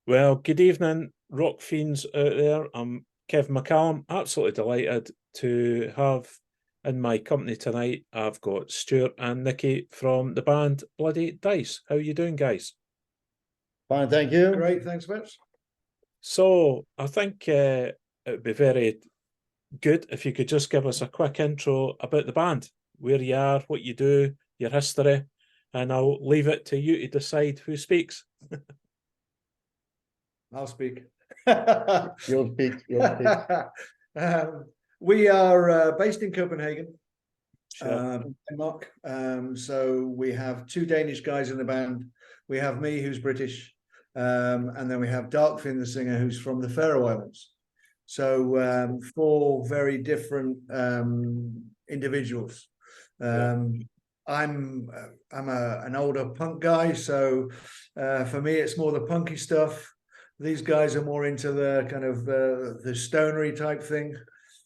Well, good evening, Rockfiends out there. I'm Kev McCallum. Absolutely delighted to have in my company tonight. I've got Stuart and Nickie from the band Bloody Dice. How are you doing, guys? Fine, thank you. Great, thanks, Mitch. So I think it would be very good if you could just give us a quick intro about the band, where you are, what you do, your history, and I'll leave it to you to decide who speaks. I'll speak. You'll speak. We are based in Copenhagen, Sure. Denmark. So we have two Danish guys in the band. We have me, who's British, and then we have Rockfiend, the singer, who's from the Faroe Islands. So four very different individuals. I'm an older punk guy, so for me it's more the punky stuff. These guys are more into the kind of the stonery type thing.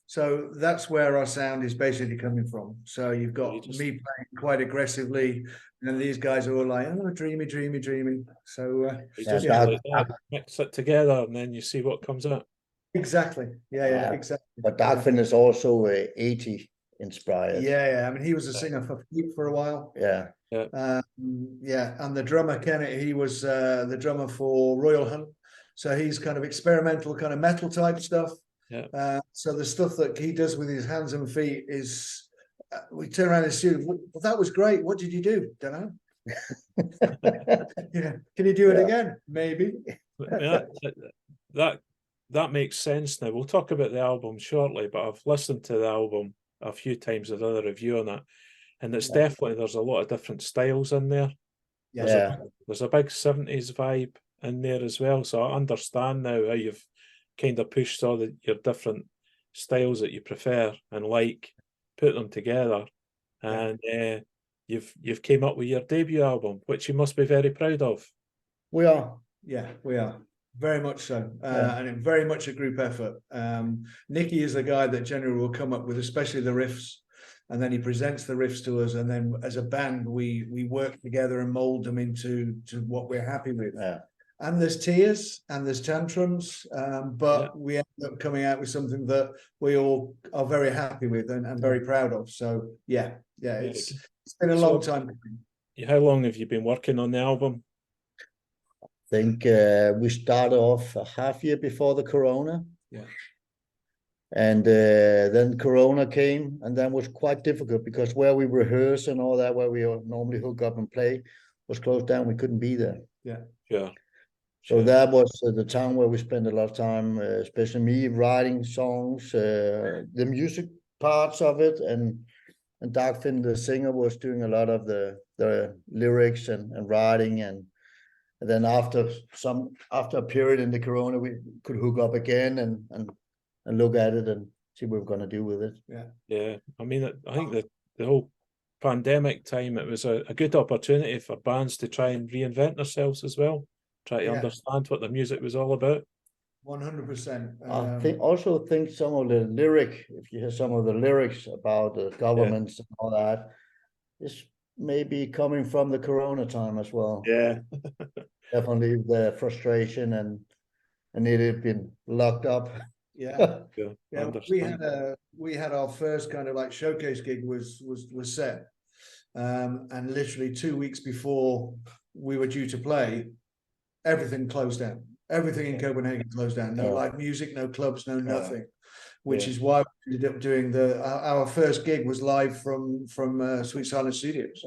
So that's where our sound is basically coming from. So you've got me playing quite aggressively, and then these guys are all like, oh, dreamy, dreamy, dreamy. So mix it together, and then you see what comes out. Exactly. Yeah, exactly. But Rockfiend is also 80 inspired. Yeah. I mean, he was a singer for a while. Yeah. And the drummer Kenneth, he was the drummer for Royal Hunt. So he's kind of experimental, kind of metal type stuff. Yeah. So the stuff that he does with his hands and feet is, we turn around in the studio. Well, that was great. What did you do? Don't know. Can you do it again? Maybe. That makes sense now. We'll talk about the album shortly, but I've listened to the album a few times. I've done a review on it, and it's definitely, there's a lot of different styles in there. There's a big 70s vibe in there as well. So I understand now how you've kind of pushed all your different styles that you prefer and like, put them together, and you've came up with your debut album, which you must be very proud of. We are. Yeah, we are. Very much so. And very much a group effort. Nickie is the guy that generally will come up with, especially the riffs, and then he presents the riffs to us, and then as a band we work together and mold them into what we're happy with. And there's tears and there's tantrums, but we end up coming out with something that we all are very happy with and very proud of. So it's been a long time. How long have you been working on the album? I think we started off a half year before the Corona. And then Corona came, and that was quite difficult because where we rehearse and all that, where we normally hook up and play, was closed down. We couldn't be there. So that was the time where we spent a lot of time, especially me, writing songs, the music parts of it, and Rockfiend, the singer, was doing a lot of the lyrics and writing, and then after a period in the Corona, we could hook up again and look at it and see what we're going to do with it. I mean, I think that the whole pandemic time, it was a good opportunity for bands to try and reinvent themselves as well, try to understand what the music was all about. 100%. I also think some of the lyric, if you hear some of the lyrics about the governments and all that, is maybe coming from the Corona time as well. Definitely the frustration and it had been locked up. We had our first kind of like showcase gig was set, and literally 2 weeks before we were due to play, everything closed down. Everything in Copenhagen closed down. No live music, no clubs, no nothing. Which is why we ended up doing our first gig was live from Sweet Silence Studios,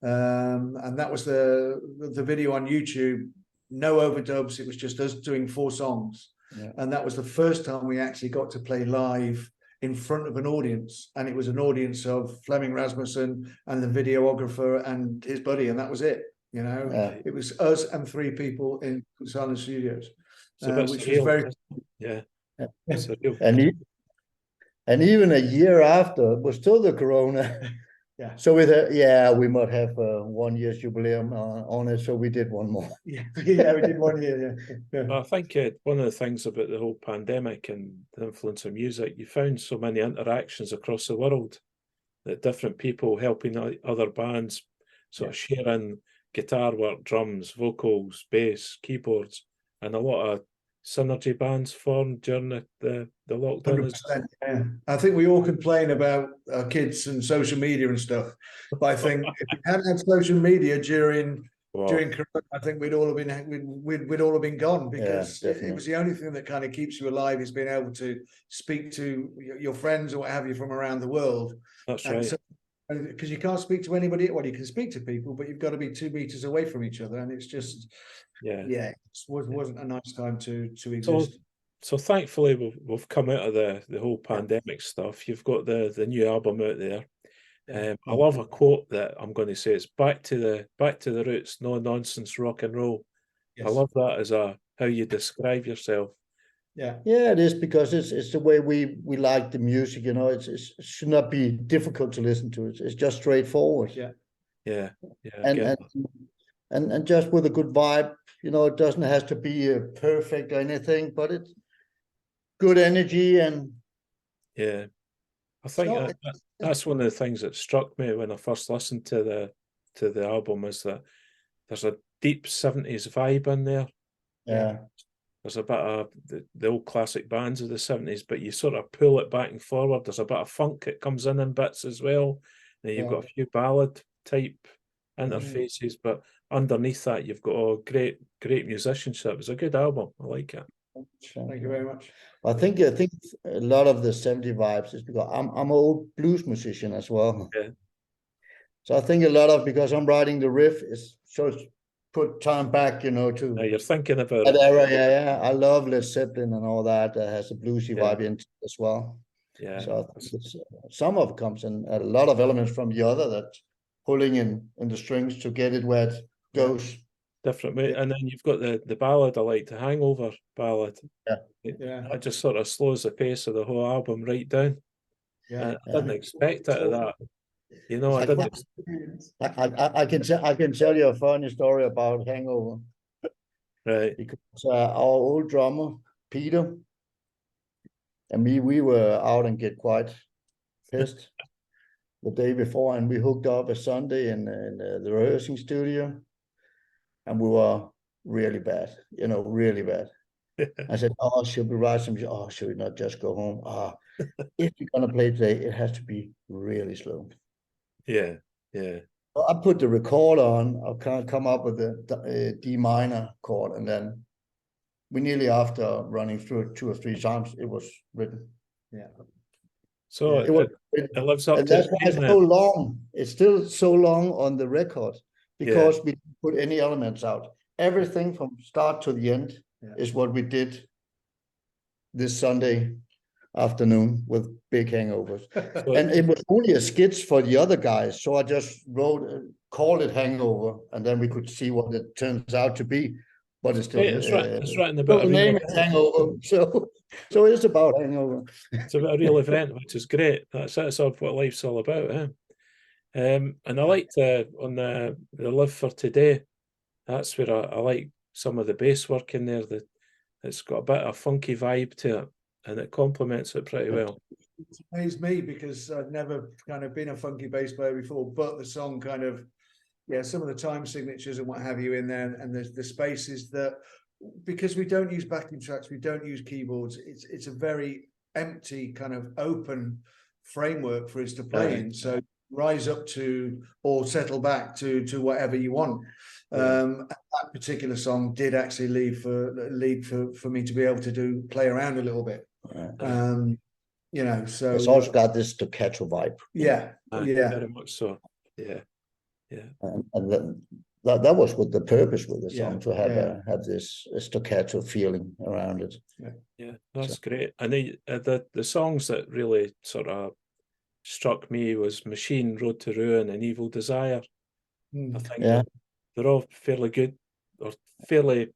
and that was the video on YouTube. No overdubs. It was just us doing 4 songs, and that was the first time we actually got to play live in front of an audience, and it was an audience of Flemming Rasmussen and the videographer and his buddy, and that was it. It was us and 3 people in Silent Studios, which was very and even a year after was still the Corona. So we might have 1 year's jubileum on it, so we did one more. We did 1 year. I think one of the things about the whole pandemic and the influence of music, you found so many interactions across the world, that different people helping other bands, sort of sharing guitar work, drums, vocals, bass, keyboards, and a lot of synergy bands formed during the lockdown. 100%, yeah. I think we all complain about our kids and social media and stuff, but I think if we hadn't had social media during Corona, I think we'd all have been gone, because it was the only thing that kind of keeps you alive, is being able to speak to your friends or what have you from around the world. That's right. So, because you can't speak to anybody. Well, you can speak to people, but you've got to be 2 meters away from each other, and it's just it wasn't a nice time to exist. So thankfully we've come out of the whole pandemic stuff. You've got the new album out there. I love a quote that I'm going to say. It's back to the roots, no nonsense rock and roll. Yes. I love that as how you describe yourself. Yeah, it is, because it's the way we like the music. You know, it should not be difficult to listen to. It's just straightforward. Yeah. And just with a good vibe. You know, it doesn't have to be perfect or anything, but it's good energy. And I think that's one of the things that struck me when I first listened to the album, is that there's a deep 70s vibe in there. Yeah. There's a bit of the old classic bands of the 70s, but you sort of pull it back and forward. There's a bit of funk that comes in bits as well. And you've got a few ballad type interfaces, but underneath that you've got great musicianship. It's a good album. I like it. Thank you very much. I think a lot of the 70s vibes is because I'm an old blues musician as well. Yeah. So I think a lot of, because I'm writing the riff, is so put time back, you know, to you're thinking about that era. Yeah. I love Led Zeppelin and all that. That has a bluesy vibe in it as well. Yeah. So I think some of it comes in, a lot of elements from the other, that pulling in the strings to get it where it goes. Different way. And then you've got the ballad I like, the Hangover ballad. It just sort of slows the pace of the whole album right down. I didn't expect it of that. You know, I didn't. I can tell you a funny story about Hangover. Right. Because our old drummer, Peter, and me, we were out and get quite pissed the day before, and we hooked up a Sunday in the rehearsing studio, and we were really bad, you know, really bad. I said, "Oh, should we write some? Oh, should we not just go home? If you're gonna play today, it has to be really slow." Yeah. So I put the record on. I can't come up with the D minor chord, and then we nearly, after running through it 2 or 3 times, it was written. Yeah. So it lives up and to. That's why it's so long. It's still so long on the record, because we didn't put any elements out. Everything from start to the end is what we did this Sunday afternoon with Big Hangovers. And it was only a sketch for the other guys, so I just called it Hangover, and then we could see what it turns out to be. But it's still it's written about the name is Hangover, so it's about hangover. It's about a real event, which is great. That's what life's all about, eh? And I liked on the Live for Today. That's where I like some of the bass work in there. That it's got a bit of funky vibe to it, and it complements it pretty well. It amazed me, because I've never kind of been a funky bass player before, but the song kind of, some of the time signatures and what have you in there, and the spaces that, because we don't use backing tracks, we don't use keyboards. It's a very empty kind of open framework for us to play in. So rise up to or settle back to whatever you want. That particular song did actually lead for me to be able to play around a little bit. You know, so it's also got this staccato vibe. Very much so. And that was what the purpose with the song, to have this staccato feeling around it. That's great. And the songs that really sort of struck me was Machine, Road to Ruin, and Evil Desire. I think they're all fairly good, or fairly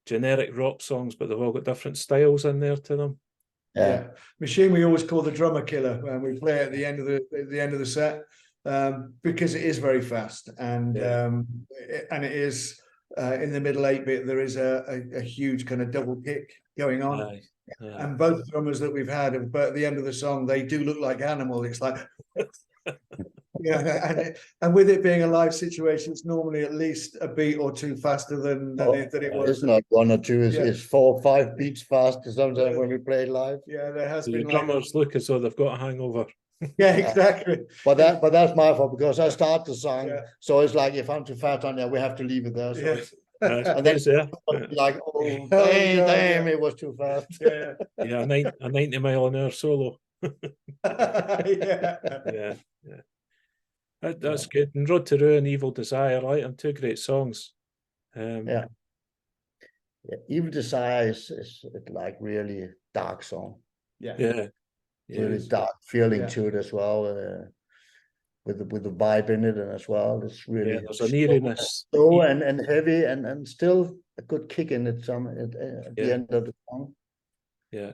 generic rock songs, but they've all got different styles in there to them. Machine we always call the drummer killer when we play at the end of the set, because it is very fast, and it is in the middle 8-bit. There is a huge kind of double kick going on. And both drummers that we've had, but at the end of the song, they do look like animal. It's like and with it being a live situation, it's normally at least a beat or two faster than it was. It's not 1 or 2, it's 4 or 5 beats faster sometimes Yeah. when we play live. Yeah, there has The been drummers look as though they've got a hangover. Yeah, exactly. But that's my fault because I start the song, Yeah. so it's like if I'm too fast on there, we have to leave it there. So Yeah. it's, And then like, Oh, damn, God, it was too fast. Yeah. a 90 mile an hour solo. Yeah. Yeah. That's good. And Road to Ruin, Evil Desire, I like them, 2 great songs. Yeah, Evil Desire is like really dark song. Yeah. Really dark feeling Yeah. to it as well. With the vibe in it, and as well, it's really There's an eeriness. slow and heavy, and still a good kick in it. At the end of the song. Yeah.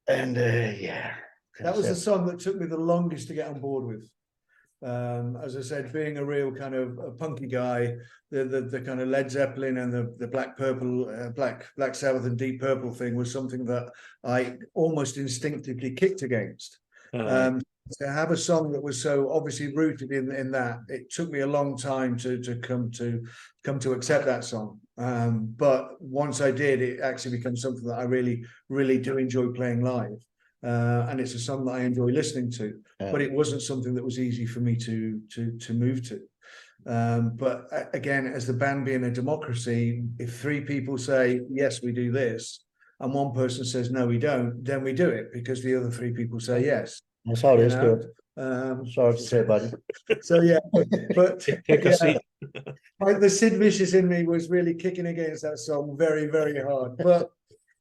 And that was the song that took me the longest to get on board with. As I said, being a real kind of a punky guy, the kind of Led Zeppelin and the Black Sabbath and Deep Purple thing was something that I almost instinctively kicked against. To have a song that was so obviously rooted in that, it took me a long time to come to accept that song. But once I did, it actually becomes something that I really, really do enjoy playing live. And it's a song that I enjoy listening to, but it wasn't something that was easy for me to move to. But again, as the band being a democracy, if 3 people say, yes, we do this, and one person says, no, we don't, then we do it because the other 3 people say yes. That's how it is, Stuart. Sorry to say, buddy. So yeah, but Take a seat. The Sid Vicious in me was really kicking against that song very, very hard. But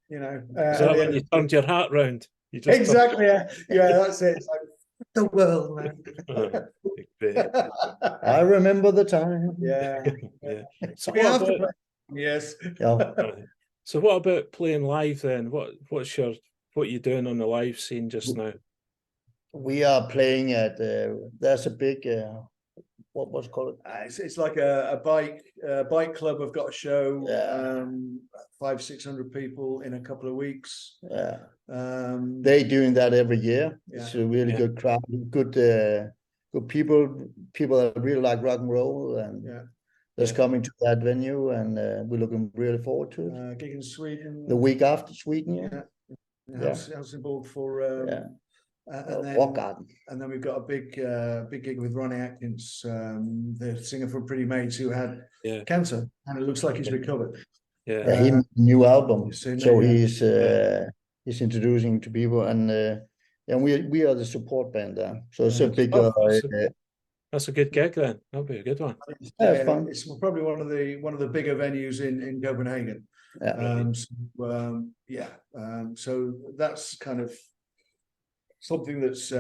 you know, is that when you turned your hat round? You just exactly. Yeah, that's it. It's like the world, man. I remember the time. Yeah. So we have to play. Yes. So what about playing live then? What you doing on the live scene just now? We are playing at there's a big what's it called? It's like a bike club. I've got a show. 500-600 people in a couple of weeks. Yeah. They doing that every year. Yeah. It's a really good crowd, good people that really like rock and roll, and that's coming to that venue, and we're looking really forward to it. Gig in Sweden the week after Sweden. Helsingborg for and then we've got a big gig with Ronnie Atkins, the singer from Pretty Maids, who had cancer, and it looks like he's recovered. He new album, so he's introducing to people, and we are the support band there, so it's a big. That's a good gig then. That'll be a good one. It's fun. It's probably one of the bigger venues in Copenhagen. So that's kind of something that's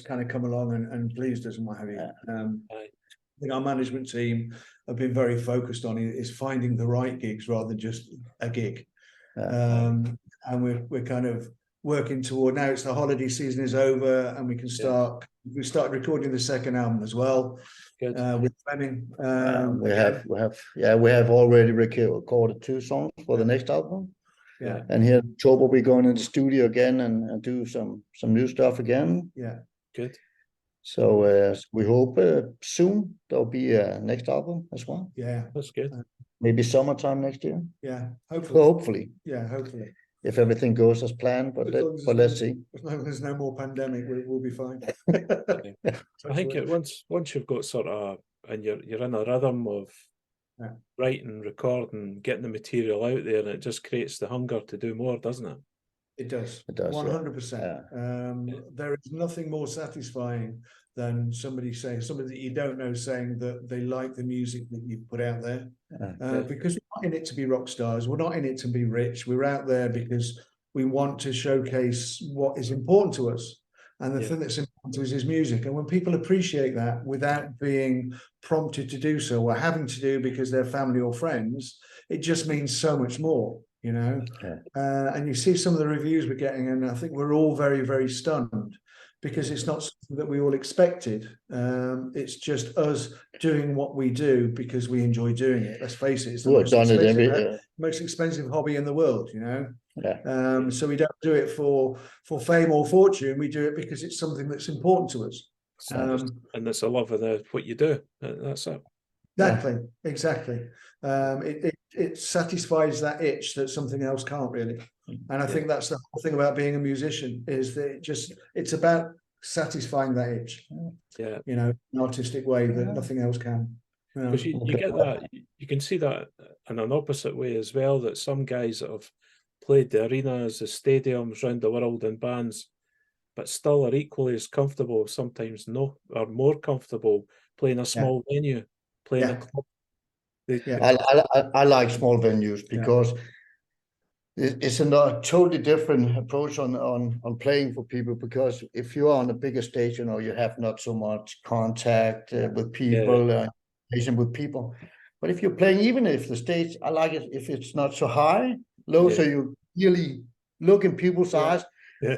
kind of come along and pleased us and what have you. I think our management team have been very focused on is finding the right gigs rather than just a gig. And we're kind of working toward, now it's the holiday season is over, and we can start. We started recording the second album as well. With Fleming. We have already recorded 2 songs for the next album. Yeah. And here in October we're going in the studio again and do some new stuff again. Yeah. Good. So we hope soon there'll be a next album as well. Yeah, that's good. Maybe summertime next year. Yeah, hopefully. Hopefully. Yeah, hopefully. If everything goes as planned, but let's see. As long as there's no more pandemic, we'll be fine. I think once you've got sort of, and you're in a rhythm of writing, recording, getting the material out there, and it just creates the hunger to do more, doesn't it? It does. It does. 100%. There is nothing more satisfying than somebody that you don't know saying that they like the music that you put out there. Because we're not in it to be rock stars. We're not in it to be rich. We're out there because we want to showcase what is important to us. And the thing that's important to us is music. And when people appreciate that without being prompted to do so or having to do because they're family or friends, it just means so much more, you know. And you see some of the reviews we're getting, and I think we're all very, very stunned because it's not something that we all expected. It's just us doing what we do because we enjoy doing it. Let's face it, it's the most expensive hobby in the world, you know. So we don't do it for fame or fortune. We do it because it's something that's important to us. And it's a love of what you do. That's it. Exactly. It satisfies that itch that something else can't really. And I think that's the whole thing about being a musician, is that it's about satisfying that itch. Yeah. You know, in an artistic way that nothing else can. Because you get that, you can see that in an opposite way as well, that some guys that have played the arenas, the stadiums around the world in bands, but still are equally as comfortable, sometimes are more comfortable playing a small venue, playing a club. I like small venues because it's a totally different approach on playing for people, because if you're on a bigger stage, you know, you have not so much contact with people, with people. But if you're playing, even if the stage, I like it if it's not so high, low, so you really look in people's eyes,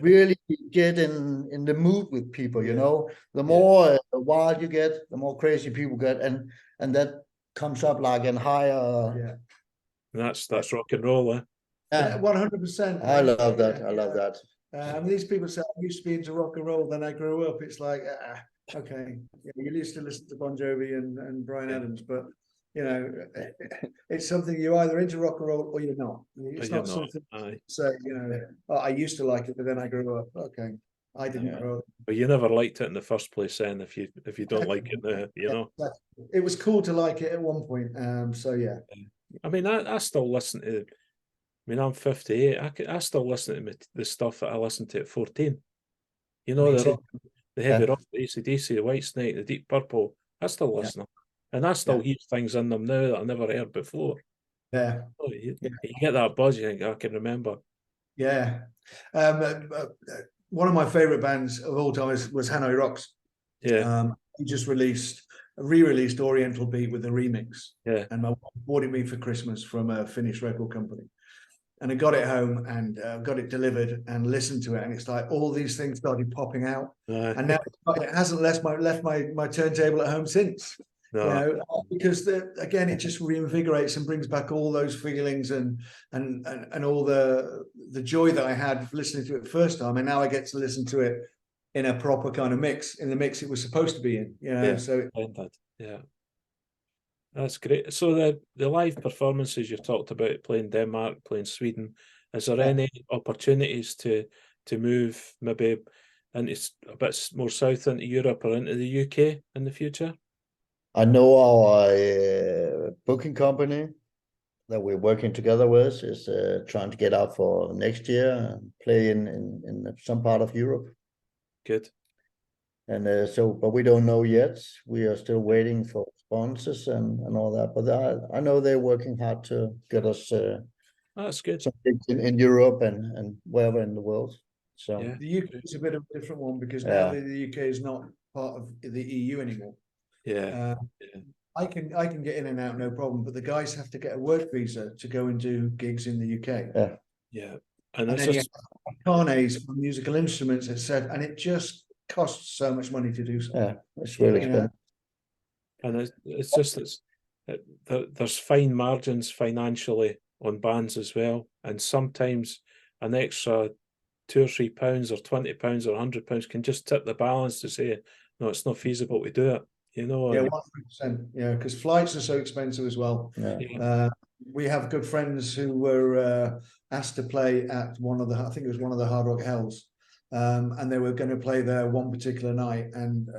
really get in the mood with people, you know. The more wild you get, the more crazy people get, and that comes up like in higher. That's rock and roll, eh? Yeah, 100%. I love that. I love that. These people say I used to be into rock and roll, then I grew up. It's like, okay, you used to listen to Bon Jovi and Bryan Adams, but you know, it's something you're either into rock and roll or you're not. It's not something to say, you know, oh, I used to like it, but then I grew up. Okay, I didn't grow up. But you never liked it in the first place, then, if you don't like it now, you know. It was cool to like it at one point. So yeah. I mean, I still listen to. I mean, I'm 58. I still listen to the stuff that I listened to at 14. You know, the heavy rock, the AC/DC, the Whitesnake, the Deep Purple. I still listen, and I still hear things in them now that I never heard before. Yeah, you get that buzz. You think I can remember. Yeah, one of my favorite bands of all time was Hanoi Rocks. Yeah, he just re-released Oriental Beat with a remix. Yeah, and my wife bought it me for Christmas from a Finnish record company. And I got it home and got it delivered and listened to it, and it's like all these things started popping out, and now it hasn't left my turntable at home since. No. You know, because again, it just reinvigorates and brings back all those feelings and all the joy that I had listening to it the first time, and now I get to listen to it in a proper kind of mix, in the mix it was supposed to be in. You know, so that's great. So the live performances you've talked about, playing Denmark, playing Sweden, is there any opportunities to move maybe into a bit more south into Europe or into the UK in the future? I know our booking company that we're working together with is trying to get out for next year and play in some part of Europe. Good. And but we don't know yet. We are still waiting for sponsors and all that. But I know they're working hard to get us that's good. Some gigs in Europe and wherever in the world. So the UK is a bit of a different one, because now the UK is not part of the EU anymore. I can get in and out no problem, but the guys have to get a work visa to go and do gigs in the UK. And then you have carnets for musical instruments, etc., and it just costs so much money to do so. It's really expensive. And it's just there's fine margins financially on bands as well, and sometimes an extra £2 or £3 or £20 or £100 can just tip the balance to say, no, it's not feasible to do it. You know. 100%. Yeah, because flights are so expensive as well. We have good friends who were asked to play at I think it was one of the Hard Rock Hells, and they were going to play there one particular night, and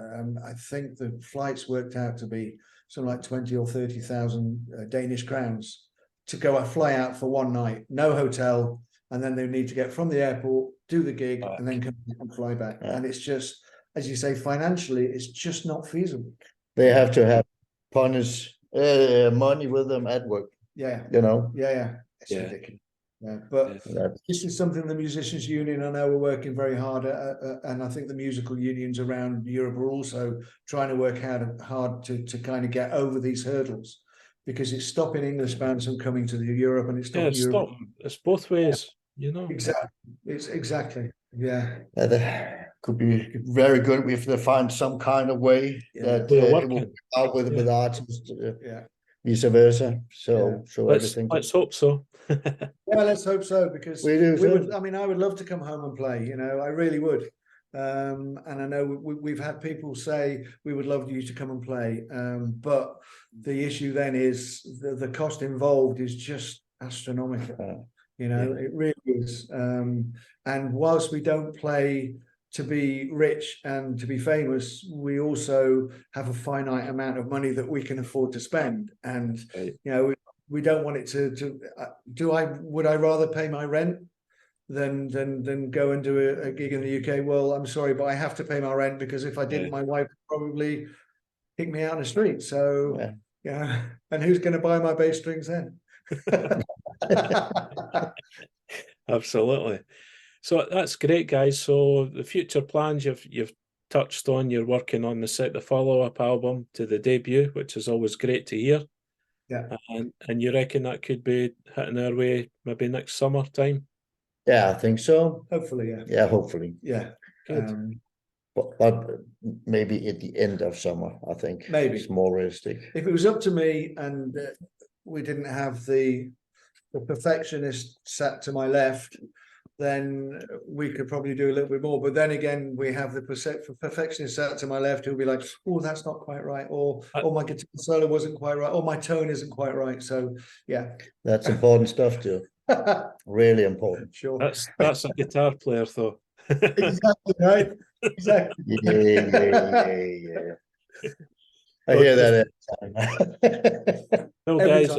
I think the flights worked out to be something like 20 or 30,000 Danish crowns to fly out for one night, no hotel, and then they need to get from the airport, do the gig, and then come back and fly back. And it's just, as you say, financially, it's just not feasible. They have to have money with them at work. You know. It's ridiculous. But this is something the Musicians Union, I know, we're working very hard at, and I think the musical unions around Europe are also trying to work hard to kind of get over these hurdles, because it's stopping English bands from coming to Europe, and it's stopping Europe. It's both ways, you know. Exactly. It's exactly. That could be very good if they find some kind of way that it will work out with artists. Vice versa. So everything. Let's hope so. Let's hope so, because we do. I would love to come home and play. You know, I really would. And I know we've had people say we would love you to come and play, but the issue then is the cost involved is just astronomical. You know, it really is. And whilst we don't play to be rich and to be famous, we also have a finite amount of money that we can afford to spend. And you know, we don't want it to would I rather pay my rent than go and do a gig in the UK? Well, I'm sorry, but I have to pay my rent, because if I didn't, my wife would probably kick me out on the street. So yeah, and who's going to buy my bass strings then? Absolutely. So that's great, guys. So the future plans you've touched on, you're working on the follow-up album to the debut, which is always great to hear. Yeah. And you reckon that could be hitting our way maybe next summertime? Yeah, I think so. Hopefully, yeah. Yeah, hopefully. Yeah. Good. But maybe at the end of summer, I think. Maybe. It's more realistic. If it was up to me and we didn't have the perfectionist sat to my left, then we could probably do a little bit more. But then again, we have the perfectionist sat to my left who'll be like, oh, that's not quite right, or my guitar solo wasn't quite right, or my tone isn't quite right. So yeah, that's important stuff too. Really important. Sure. That's a guitar player though. Exactly right. Exactly. Yeah. I hear that every time. Well, guys,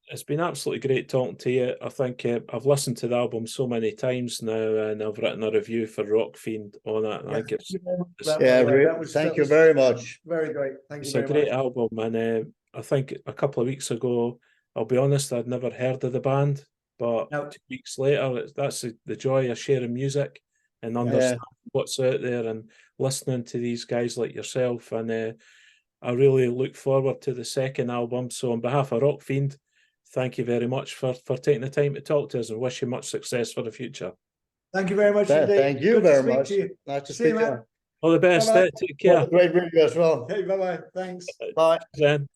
it's been absolutely great talking to you. I think I've listened to the album so many times now, and I've written a review for Rockfiend on it. I think thank you very much. Very great. Thank you very much. It's a great album, and I think a couple of weeks ago, I'll be honest, I'd never heard of the band, but 2 weeks later, that's the joy of sharing music and understanding what's out there and listening to these guys like yourself. And I really look forward to the second album. So on behalf of Rockfiend, thank you very much for taking the time to talk to us, and wish you much success for the future. Thank you very much. Thank you very much. Nice to speak to you. All the best. Take care. Great review as well. Hey, bye-bye. Thanks. Bye. Then.